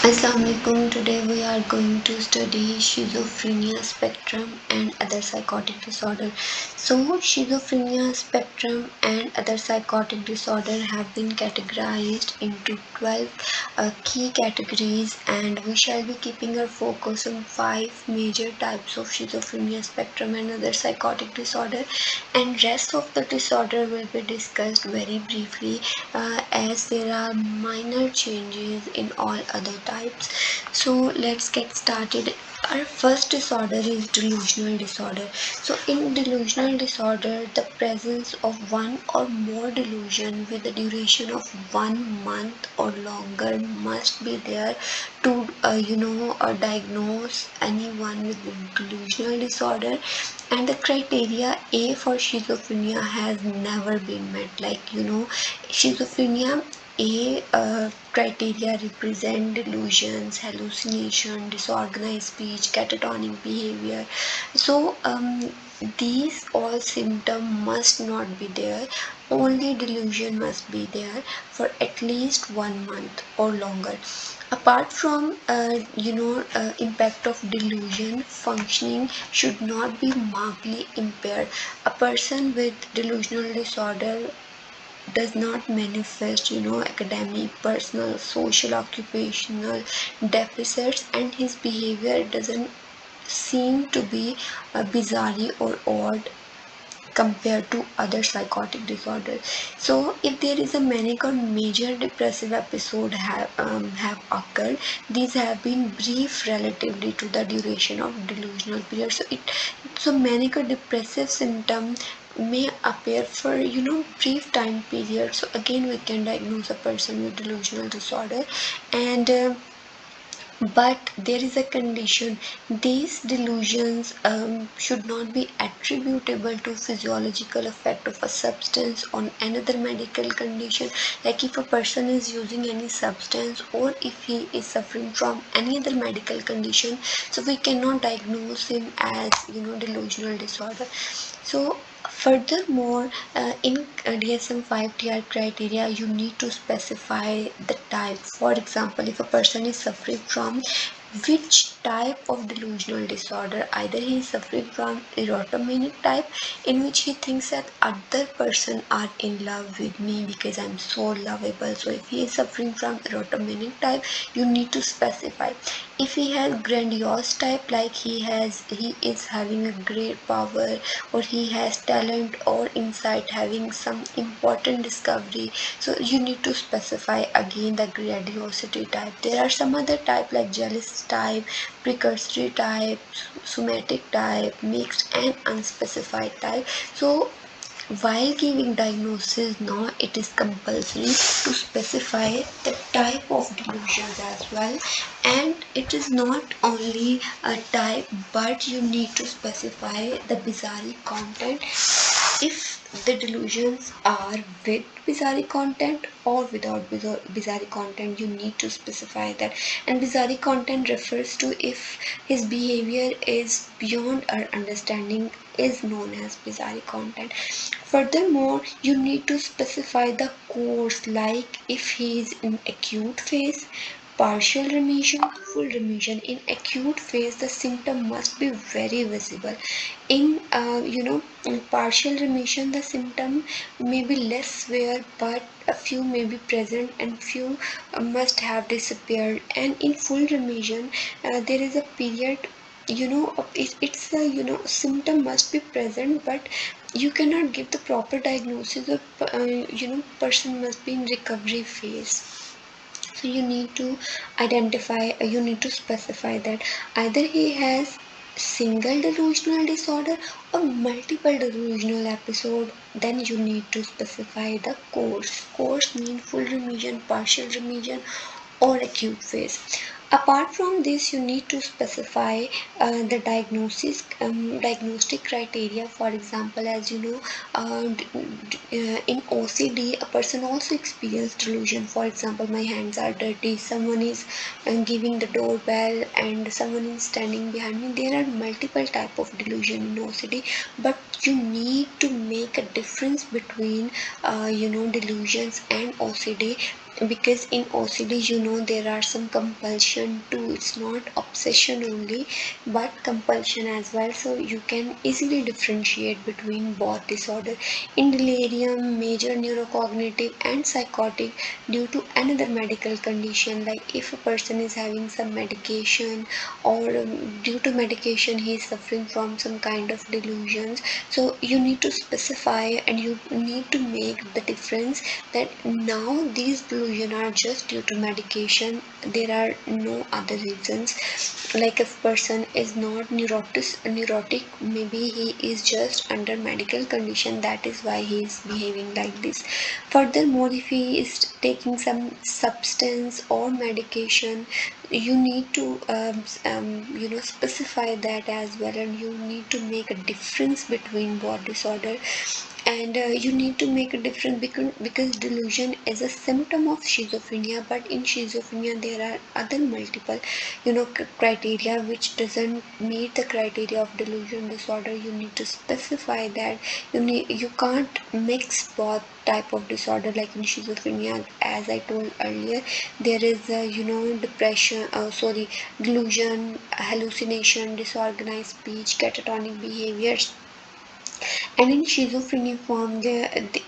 Assalamualaikum. Today we are going to study schizophrenia spectrum and other psychotic disorder. So schizophrenia spectrum and other psychotic disorder have been categorized into 12 key categories, and we shall be keeping our focus on 5 major types of schizophrenia spectrum and other psychotic disorder, and rest of the disorder will be discussed very briefly as there are minor changes in all other types. So let's get started. Our first disorder is delusional disorder. So in delusional disorder, the presence of one or more delusion with a duration of 1 month or longer must be there to diagnose anyone with delusional disorder. And the criteria A for schizophrenia has never been met. Schizophrenia A criteria represent delusions, hallucination, disorganized speech, catatonic behavior. So these all symptoms must not be there. Only delusion must be there for at least 1 month or longer. Apart from impact of delusion, functioning should not be markedly impaired. A person with delusional disorder does not manifest academic, personal, social, occupational deficits, and his behavior doesn't seem to be bizarre or odd compared to other psychotic disorders. So if there is a manic or major depressive episode have occurred, these have been brief relatively to the duration of delusional period. So manic or depressive symptoms may appear for brief time period. So again we can diagnose a person with delusional disorder, and but there is a condition. These delusions should not be attributable to physiological effect of a substance on another medical condition. Like if a person is using any substance or if he is suffering from any other medical condition, so we cannot diagnose him as delusional disorder. So furthermore, in DSM-5-TR criteria, you need to specify the type. For example, if a person is suffering from which type of delusional disorder, either he is suffering from erotomanic type, in which he thinks that other person are in love with me because I'm so lovable. So if he is suffering from erotomanic type, you need to specify. If he has grandiose type, like he is having a great power, or he has talent or insight, having some important discovery, so you need to specify again the grandiosity type. There are some other type like jealous type, precursory type, somatic type, mixed and unspecified type. So while giving diagnosis, now it is compulsory to specify the type of delusions as well, and it is not only a type, but you need to specify the bizarre content. If the delusions are with bizarre content or without bizarre content, you need to specify that. And bizarre content refers to if his behavior is beyond our understanding, is known as bizarre content. Furthermore, you need to specify the course, like if he is in acute phase, partial remission, full remission. In acute phase, the symptom must be very visible. In in partial remission, the symptom may be less severe, but a few may be present and few must have disappeared. And in full remission, there is a period, it's a symptom must be present, but you cannot give the proper diagnosis of person must be in recovery phase. So you need to identify, you need to specify that either he has single delusional disorder or multiple delusional episode. Then you need to specify the course mean full remission, partial remission, or acute phase. Apart from this, you need to specify the diagnostic criteria. For example, as you know, in OCD, a person also experiences delusion. For example, my hands are dirty, someone is giving the doorbell, and someone is standing behind me. There are multiple type of delusion in OCD, but you need to make a difference between delusions and OCD. because in OCD, there are some compulsion too. It's not obsession only, but compulsion as well. So you can easily differentiate between both disorder. In delirium, major neurocognitive and psychotic due to another medical condition, like if a person is having some medication, or due to medication he is suffering from some kind of delusions. So you need to specify and you need to make the difference that now these delusions are just due to medication. There are no other reasons. Like if person is not neurotic, maybe he is just under medical condition, that is why he is behaving like this. Furthermore, if he is taking some substance or medication, you need to specify that as well, and you need to make a difference between both disorder. And you need to make a difference, because delusion is a symptom of schizophrenia, but in schizophrenia there are other multiple criteria which doesn't meet the criteria of delusion disorder. You need to specify that. You can't mix both type of disorder. Like in schizophrenia, as I told earlier, there is depression, delusion, hallucination, disorganized speech, catatonic behaviors. And in schizophrenia form,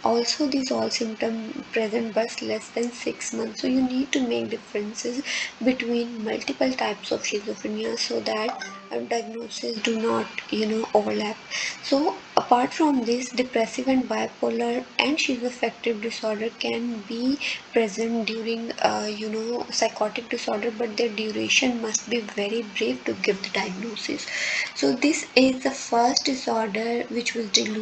also these all symptoms present but less than 6 months. So you need to make differences between multiple types of schizophrenia, so that diagnosis do not overlap. So apart from this, depressive and bipolar and schizoaffective disorder can be present during psychotic disorder, but their duration must be very brief to give the diagnosis. So this is the first disorder which was delusional.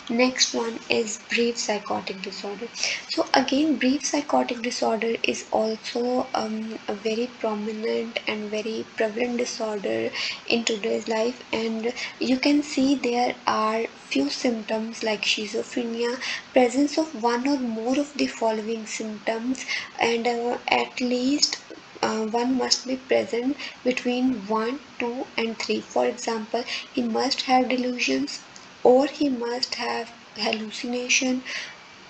Next one is brief psychotic disorder. So again, brief psychotic disorder is also a very prominent and very prevalent disorder in today's life, and you can see there are few symptoms like schizophrenia, presence of one or more of the following symptoms, and at least one must be present between 1, 2 and 3. For example, he must have delusions, or he must have hallucination.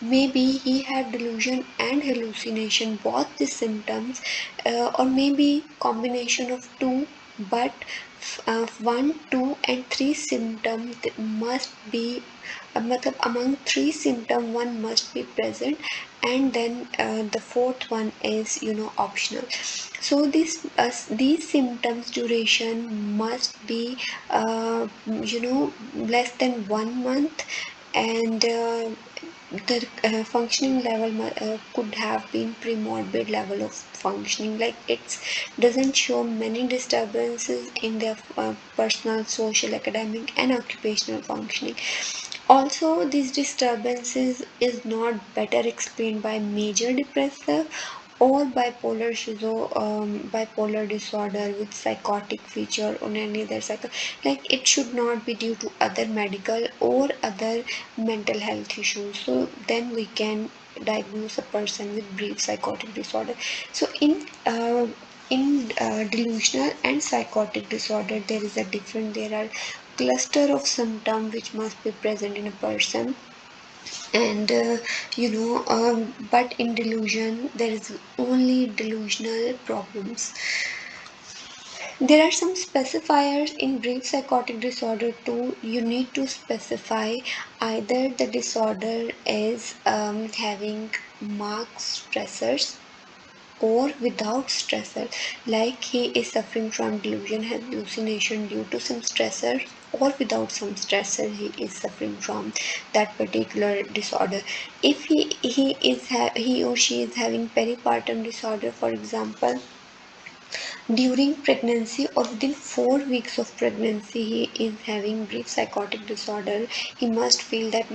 Maybe he had delusion and hallucination, both the symptoms, or maybe combination of two, but 1, 2 and 3 symptoms must be among 3 symptoms one must be present, and then the fourth one is optional. So these symptoms duration must be less than 1 month, and the functioning level could have been pre-morbid level of functioning, like it doesn't show many disturbances in their personal, social, academic and occupational functioning. Also, these disturbances is not better explained by major depressive or bipolar disorder with psychotic feature on any other cycle. Like it should not be due to other medical or other mental health issues. So then we can diagnose a person with brief psychotic disorder. So in delusional and psychotic disorder, there is a difference. There are cluster of symptoms which must be present in a person, and but in delusion there is only delusional problems. There are some specifiers in brief psychotic disorder too. You need to specify either the disorder is having marked stressors or without stressor, like he is suffering from delusion hallucination due to some stressor, or without some stressor he is suffering from that particular disorder. If he or she is having peripartum disorder, for example, during pregnancy or within 4 weeks of pregnancy, he is having brief psychotic disorder. He must feel that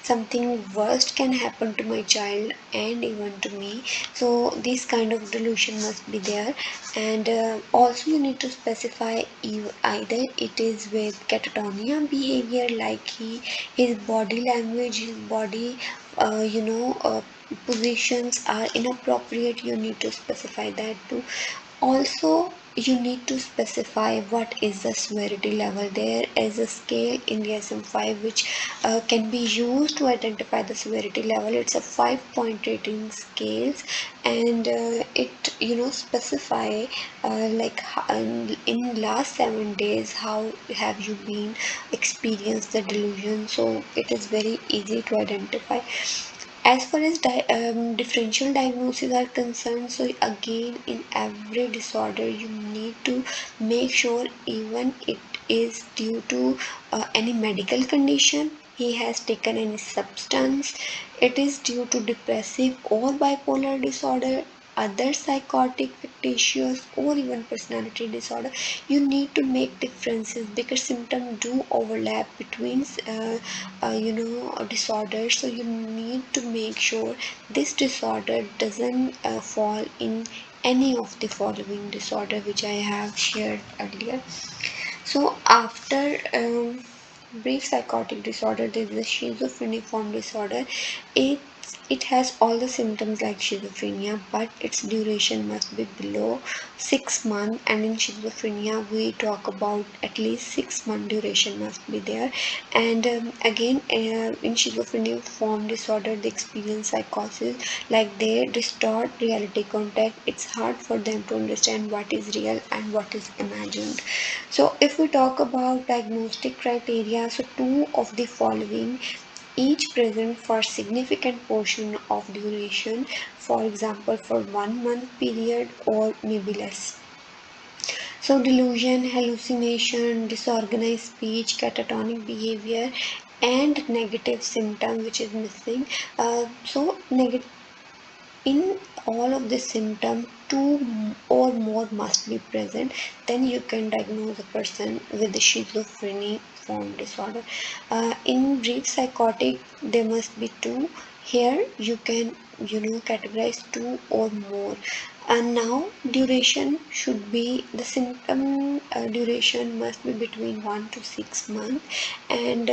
something worst can happen to my child and even to me. So this kind of delusion must be there. And also you need to specify either it is with catatonia behavior, like his body language, his body positions are inappropriate. You need to specify that too. Also, you need to specify what is the severity level. There is a scale in the DSM-5 which can be used to identify the severity level. It's a 5-point rating scales, and it specify in last 7 days how have you been experienced the delusion. So it is very easy to identify. As far as differential diagnoses are concerned, so again, in every disorder, you need to make sure even it is due to any medical condition, he has taken any substance, it is due to depressive or bipolar disorder, other psychotic, fictitious, or even personality disorder. You need to make differences because symptoms do overlap between disorders. So you need to make sure this disorder doesn't fall in any of the following disorder which I have shared earlier. So after brief psychotic disorder, there is a schizophreniform disorder. It it has all the symptoms like schizophrenia, but its duration must be below 6 months. And in schizophrenia, we talk about at least 6 month duration must be there. And again, in schizophreniform disorder, they experience psychosis, like they distort reality contact. It's hard for them to understand what is real and what is imagined. So if we talk about diagnostic criteria, so two of the following each present for significant portion of duration, for example for 1 month period or maybe less. So delusion, hallucination, disorganized speech, catatonic behavior, and negative symptom which is missing. So negative in all of the symptoms, two or more must be present. Then you can diagnose a person with schizophrenia form disorder. In brief psychotic, there must be two. Here you can categorize two or more. And now duration should be the symptom duration must be between 1 to 6 months, and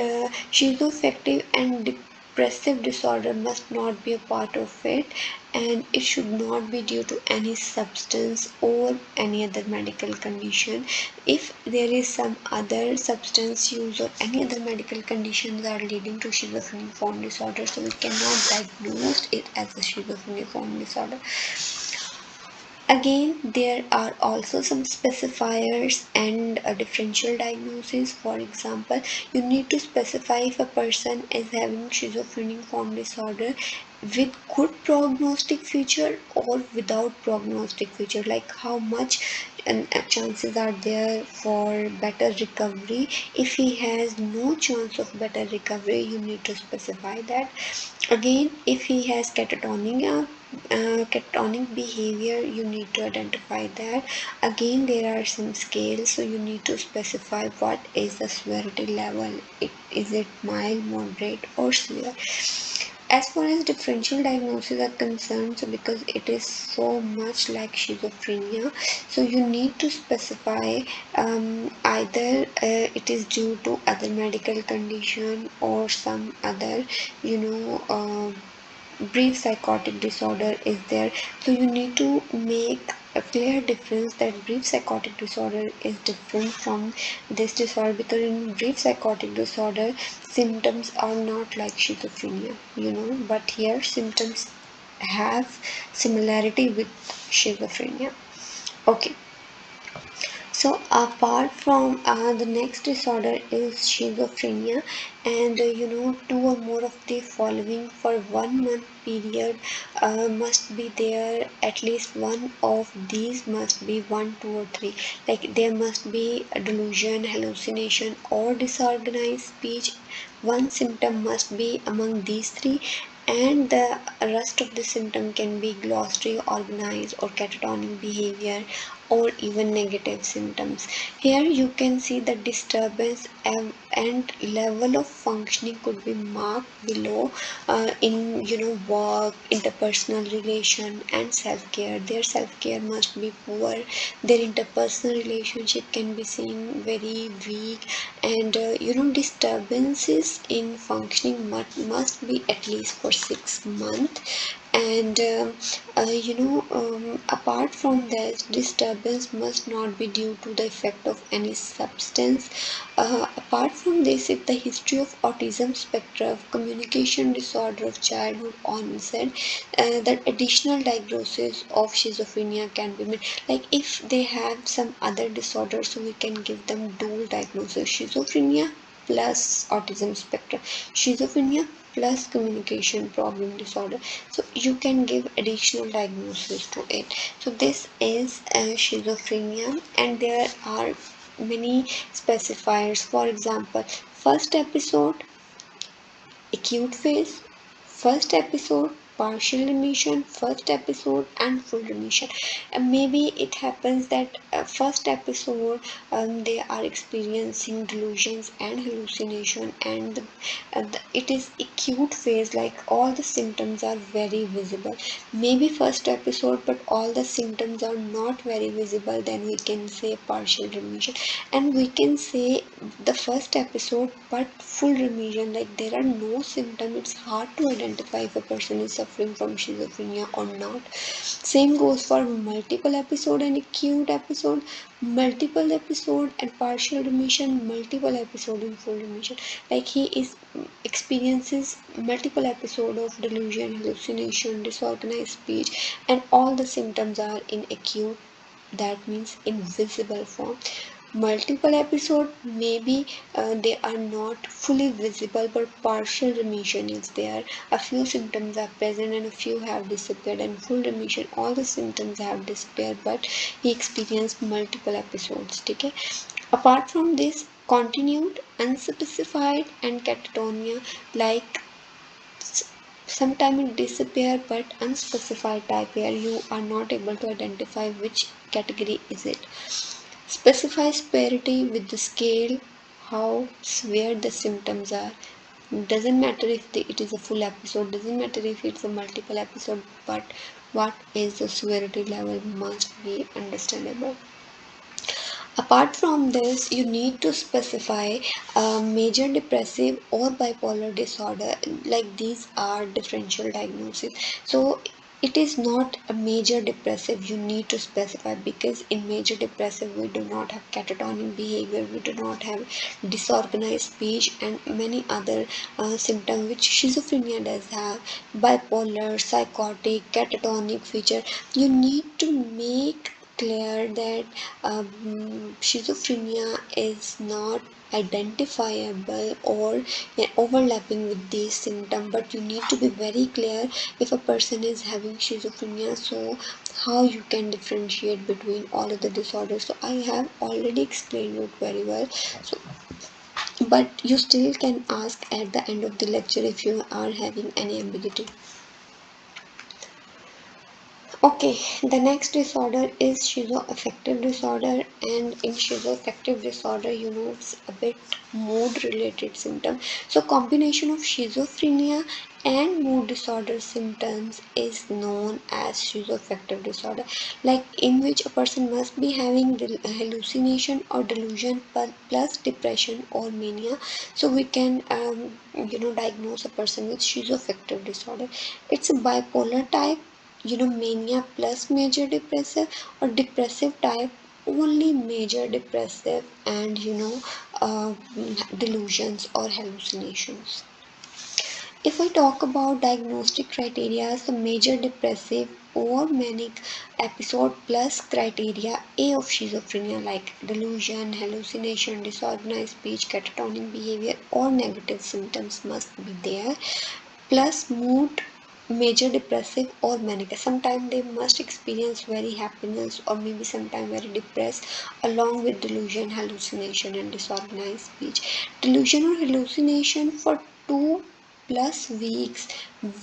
schizoaffective and depressive disorder must not be a part of it, and it should not be due to any substance or any other medical condition. If there is some other substance use or any other medical conditions are leading to schizophrenic disorder, so we cannot diagnose it as a schizophrenic disorder. Again, there are also some specifiers and a differential diagnosis. For example, you need to specify if a person is having schizophrenic form disorder with good prognostic feature or without prognostic feature, like how much chances are there for better recovery. If he has no chance of better recovery, you need to specify that. Again, if he has catatonic behavior, you need to identify that. Again, there are some scales, so you need to specify what is the severity level. Is it mild, moderate, or severe? As far as differential diagnosis are concerned, so because it is so much like schizophrenia, so you need to specify either it is due to other medical condition or some other brief psychotic disorder is there. So you need to make a clear difference that brief psychotic disorder is different from this disorder, because in brief psychotic disorder symptoms are not like schizophrenia, but here symptoms have similarity with schizophrenia. Okay. So apart from the next disorder is schizophrenia, and two or more of the following for 1 month period must be there. At least one of these must be one, two, or three. Like there must be a delusion, hallucination, or disorganized speech. One symptom must be among these three, and the rest of the symptom can be glossary, organized, or catatonic behavior, or even negative symptoms. Here you can see the disturbance and level of functioning could be marked below in work, interpersonal relation, and self-care. Their self-care must be poor. Their interpersonal relationship can be seen very weak, and disturbances in functioning must be at least for 6 months. And apart from this, disturbance must not be due to the effect of any substance. Apart from this, if the history of autism spectrum, communication disorder of childhood onset, that additional diagnosis of schizophrenia can be made. Like if they have some other disorder, so we can give them dual diagnosis: schizophrenia plus autism spectrum, schizophrenia plus communication problem disorder. So you can give additional diagnosis to it. So this is schizophrenia, and there are many specifiers. For example, first episode acute phase, first episode partial remission, first episode and full remission. And maybe it happens that first episode they are experiencing delusions and hallucination, and it is acute phase, like all the symptoms are very visible. Maybe first episode but all the symptoms are not very visible, then we can say partial remission. And we can say the first episode but full remission, like there are no symptoms. It's hard to identify if a person is suffering from schizophrenia or not. Same goes for multiple episode and acute episode, multiple episode and partial remission, multiple episode and full remission. Like he is experiences multiple episode of delusion, hallucination, disorganized speech, and all the symptoms are in acute, that means invisible form. Multiple episode, maybe they are not fully visible but partial remission is there. A few symptoms are present and a few have disappeared. And full remission, all the symptoms have disappeared but he experienced multiple episodes. Okay. Apart from this, continued, unspecified and catatonia, like sometimes it disappear but unspecified type, where you are not able to identify which category is it. Specify severity with the scale, how severe the symptoms are. Doesn't matter if it is a full episode, doesn't matter if it's a multiple episode, but what is the severity level must be understandable. Apart from this, you need to specify major depressive or bipolar disorder, like these are differential diagnosis. So it is not a major depressive, you need to specify, because in major depressive we do not have catatonic behavior, we do not have disorganized speech and many other symptoms which schizophrenia does have. Bipolar, psychotic, catatonic feature, you need to make clear that schizophrenia is not identifiable or overlapping with these symptoms, but you need to be very clear if a person is having schizophrenia, so how you can differentiate between all of the disorders. So I have already explained it very well, so but you still can ask at the end of the lecture if you are having any ambiguity. Okay, the next disorder is schizoaffective disorder, and in schizoaffective disorder, it's a bit mood related symptom. So combination of schizophrenia and mood disorder symptoms is known as schizoaffective disorder, like in which a person must be having hallucination or delusion plus depression or mania. So we can diagnose a person with schizoaffective disorder. It's a bipolar type, mania plus major depressive, or depressive type only major depressive and delusions or hallucinations. If I talk about diagnostic criteria, so major depressive or manic episode plus criteria A of schizophrenia, like delusion, hallucination, disorganized speech, catatonic behavior or negative symptoms must be there, plus mood, major depressive or manic. Sometimes they must experience very happiness or maybe sometimes very depressed, along with delusion, hallucination and disorganized speech. Delusion or hallucination for 2+ weeks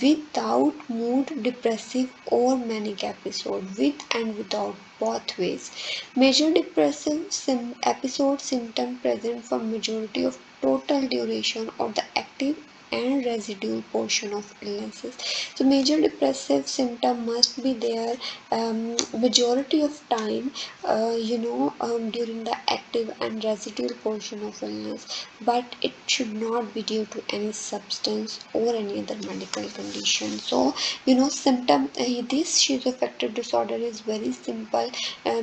without mood, depressive or manic episode, with and without both ways. Major depressive episode symptom present for majority of total duration of the active and residual portion of illnesses. So major depressive symptom must be there majority of time, during the active and residual portion of illness, but it should not be due to any substance or any other medical condition. So symptom this schizoaffective disorder is very simple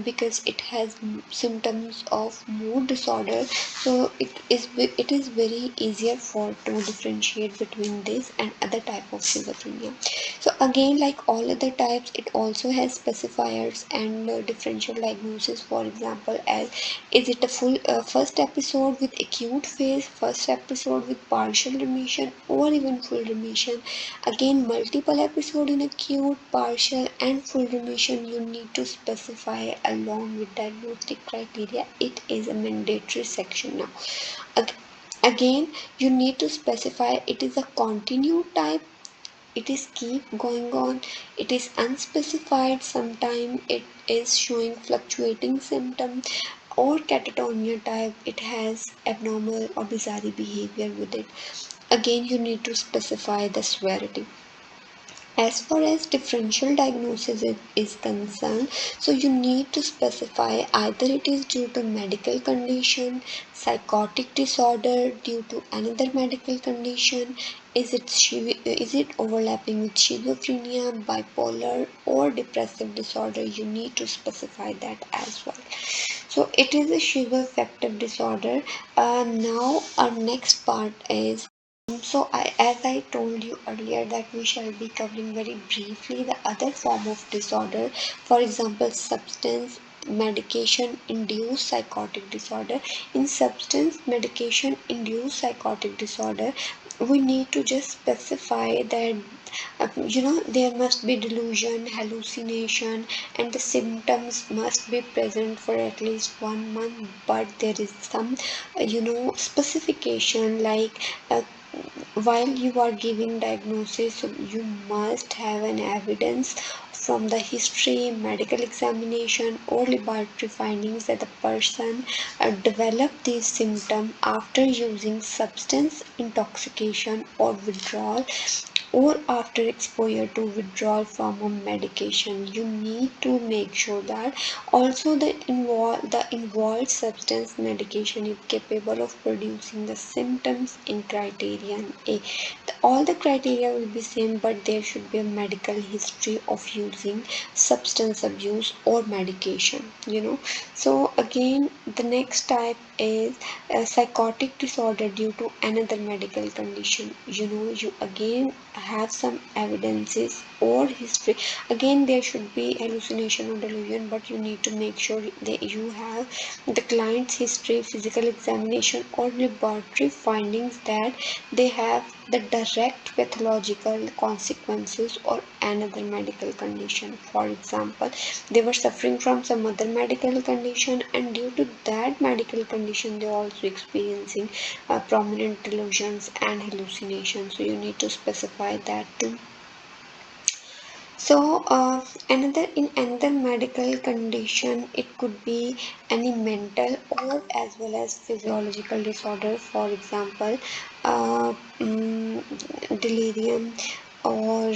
because it has symptoms of mood disorder. So it is very easier for to differentiate between this and other type of schizophrenia. So again, like all other types, it also has specifiers and differential diagnosis. For example, as is it a full first episode with acute phase, first episode with partial remission, or even full remission. Again, multiple episode in acute, partial, and full remission. You need to specify along with diagnostic criteria. It is a mandatory section now. Ag- Again, you need to specify it is a continued type, it is keep going on, it is unspecified, sometime it is showing fluctuating symptoms, or catatonia type, it has abnormal or bizarre behavior with it. Again, you need to specify the severity. As far as differential diagnosis is concerned, so you need to specify either it is due to medical condition, psychotic disorder due to another medical condition, is it overlapping with schizophrenia, bipolar, or depressive disorder. You need to specify that as well. So it is a schizoaffective disorder. Now our next part is as I told you earlier, that we shall be covering very briefly the other form of disorder. For example, substance medication induced psychotic disorder. In substance medication induced psychotic disorder, we need to just specify that there must be delusion, hallucination, and the symptoms must be present for at least 1 month. But there is some specification, like while you are giving diagnosis, so you must have an evidence from the history, medical examination, or laboratory findings that the person developed these symptoms after using substance intoxication or withdrawal, or after exposure to withdrawal from a medication. You need to make sure that also the involved substance medication is capable of producing the symptoms in criterion A. All the criteria will be same, but there should be a medical history of using substance abuse or medication. So again, the next type is a psychotic disorder due to another medical condition. You again have some evidences or history. Again, there should be hallucination or delusion, but you need to make sure that you have the client's history, physical examination, or laboratory findings that they have the direct pathological consequences or another medical condition. For example, they were suffering from some other medical condition, and due to that medical condition they are also experiencing prominent delusions and hallucinations. So you need to specify that too. So another medical condition, it could be any mental or as well as physiological disorder. For example, delirium, or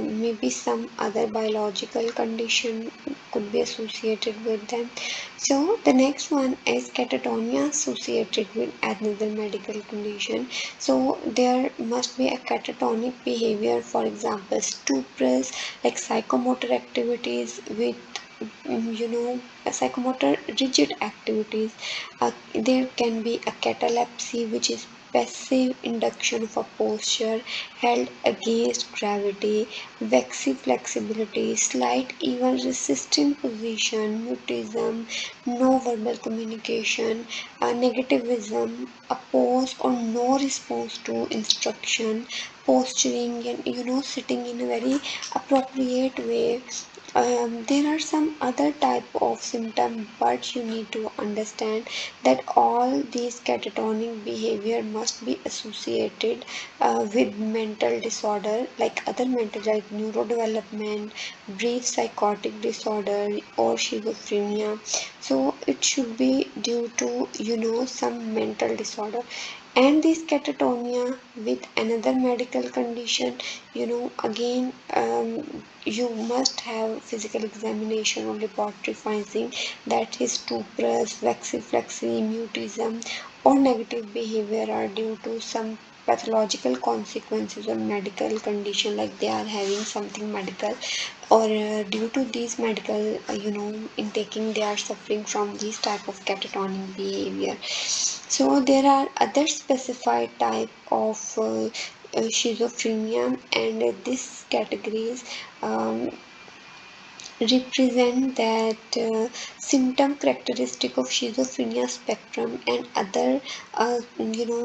maybe some other biological condition could be associated with them. So the next one is catatonia associated with another medical condition. So there must be a catatonic behavior, for example, stuporous, like psychomotor activities with psychomotor rigid activities. There can be a catalepsy, which is passive induction of a posture held against gravity, vexy flexibility, slight even resisting position, mutism, no verbal communication, negativism, a pause or no response to instruction, posturing, and sitting in a very appropriate way. There are some other type of symptom, but you need to understand that all these catatonic behavior must be associated with mental disorder, like other mental, like neurodevelopment, brief psychotic disorder, or schizophrenia. So it should be due to some mental disorder. And this catatonia with another medical condition, again, you must have physical examination or laboratory finding that his tuberous, vexilliflexy, mutism or negative behavior are due to some pathological consequences or medical condition, like they are having something medical, or due to these medical, in taking, they are suffering from these type of catatonic behavior. So there are other specified type of schizophrenia, and these categories um, represent that symptom characteristic of schizophrenia spectrum and other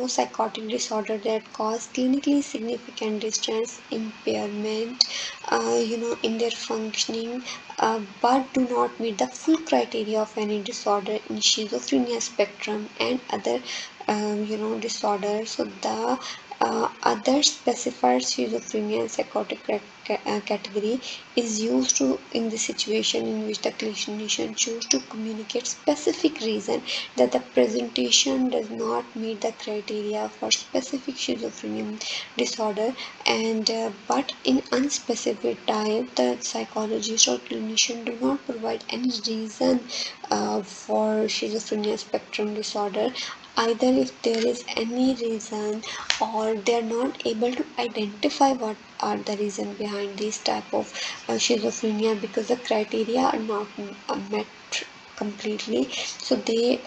psychotic disorder that cause clinically significant distress, impairment, in their functioning, but do not meet the full criteria of any disorder in schizophrenia spectrum and other disorders. So the other specified schizophrenia psychotic category is used to in the situation in which the clinician choose to communicate specific reason that the presentation does not meet the criteria for specific schizophrenia disorder, and but in unspecified type, the psychologist or clinician do not provide any reason for schizophrenia spectrum disorder, either if there is any reason or they are not able to identify what are the reason behind this type of schizophrenia, because the criteria are not met completely, so they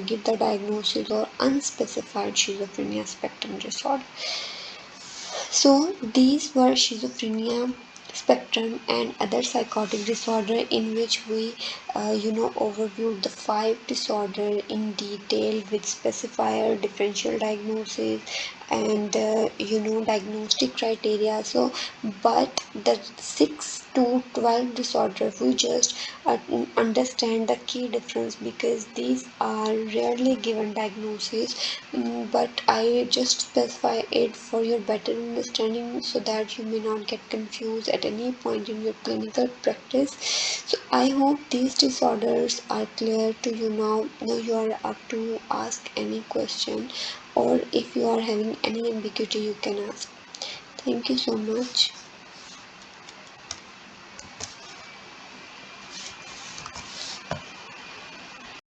give the diagnosis or unspecified schizophrenia spectrum disorder. So these were schizophrenia spectrum and other psychotic disorder, in which we overviewed the five disorder in detail with specifier, differential diagnosis, and diagnostic criteria. So but the 6 to 12 disorder, we just understand the key difference, because these are rarely given diagnosis. But I just specify it for your better understanding, so that you may not get confused at any point in your clinical practice. So I hope these disorders are clear to you now. Now you are up to ask any question, or if you are having any ambiguity, you can ask. Thank you so much.